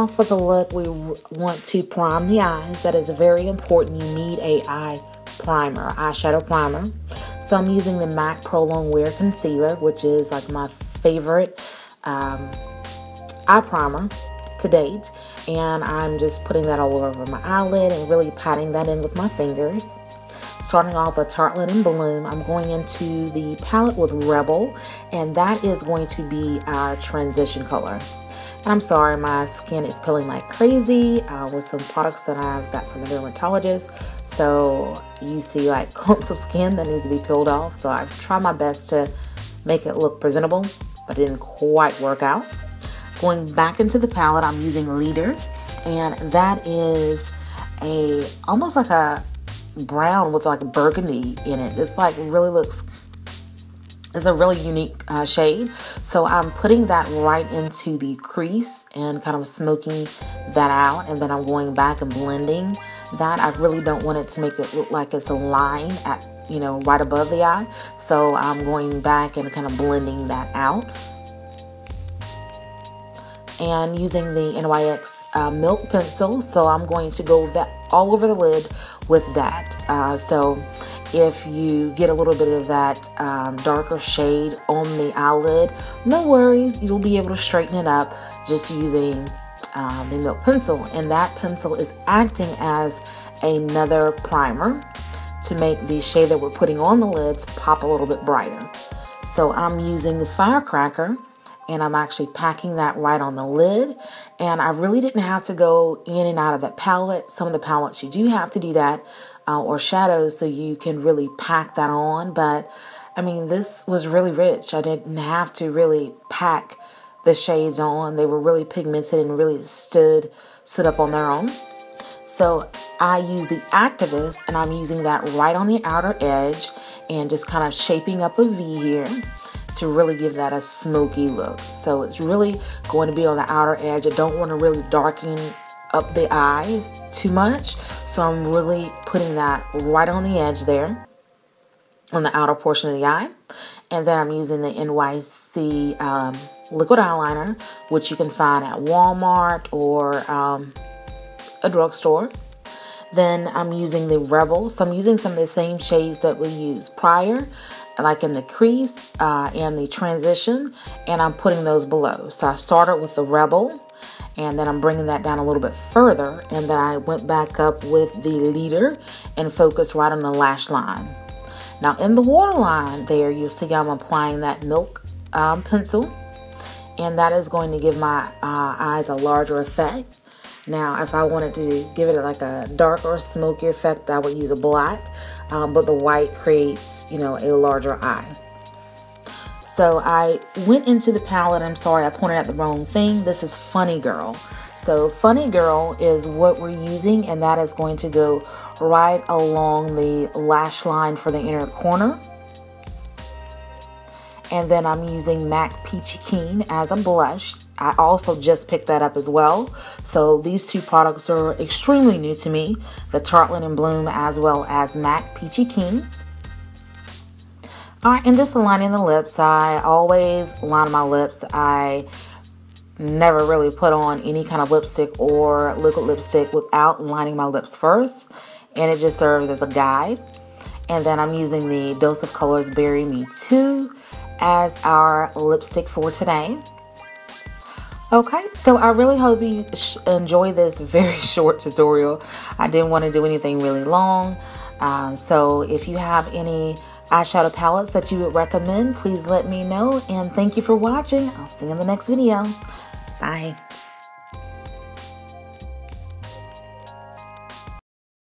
off with the look, we want to prime the eyes. That is very important. You need a eyeshadow primer. So I'm using the MAC Pro Longwear Concealer, which is like my favorite eye primer to date. And I'm just putting that all over my eyelid and really patting that in with my fingers. Starting off with Tartelette in Bloom, I'm going into the palette with Rebel, and that is going to be our transition color. And I'm sorry, my skin is peeling like crazy with some products that I've got from the dermatologist. So you see like clumps of skin that needs to be peeled off. So I've tried my best to make it look presentable, but it didn't quite work out. Going back into the palette, I'm using Leader, and that is almost like a brown with like burgundy in it. It's like really looks, it's a really unique shade. So I'm putting that right into the crease and kind of smoking that out, and then I'm going back and blending that. I really don't want it to make it look like it's a line at, you know, right above the eye. So I'm going back and kind of blending that out. And using the NYX Milk Pencil, so I'm going to go that all over the lid with that. So if you get a little bit of that darker shade on the eyelid, no worries, you'll be able to straighten it up just using the Milk Pencil. And that pencil is acting as another primer to make the shade that we're putting on the lids pop a little bit brighter. So I'm using the Firecracker, and I'm actually packing that right on the lid. And I really didn't have to go in and out of that palette. Some of the palettes you do have to do that, or shadows, so you can really pack that on. But I mean, this was really rich. I didn't have to really pack the shades on. They were really pigmented and really stood up on their own. So I use the Activist, and I'm using that right on the outer edge and just kind of shaping up a V here to really give that a smoky look. So it's really going to be on the outer edge. I don't want to really darken up the eyes too much. So I'm really putting that right on the edge there, on the outer portion of the eye. And then I'm using the NYC liquid eyeliner, which you can find at Walmart or a drugstore. Then I'm using the Rebel. So I'm using some of the same shades that we used prior, like in the crease and the transition, and I'm putting those below. So I started with the Rebel, and then I'm bringing that down a little bit further, and then I went back up with the Leader and focused right on the lash line. Now in the waterline there, you'll see I'm applying that Milk Pencil, and that is going to give my eyes a larger effect. Now if I wanted to give it like a darker, smokier effect, I would use a black. But the white creates, you know, a larger eye. So I went into the palette. I'm sorry, I pointed at the wrong thing. This is Funny Girl. So Funny Girl is what we're using, and that is going to go right along the lash line for the inner corner. And then I'm using MAC Peachy Keen as a blush. I also just picked that up as well. So these two products are extremely new to me. The Tartelette in Bloom as well as MAC Peachy Keen. Alright, and just lining the lips. I always line my lips. I never really put on any kind of lipstick or liquid lipstick without lining my lips first. And it just serves as a guide. And then I'm using the Dose of Colors Bury Me Too as our lipstick for today. Okay, so I really hope you enjoy this very short tutorial. I didn't want to do anything really long. So if you have any eyeshadow palettes that you would recommend, please let me know. And thank you for watching. I'll see you in the next video. Bye.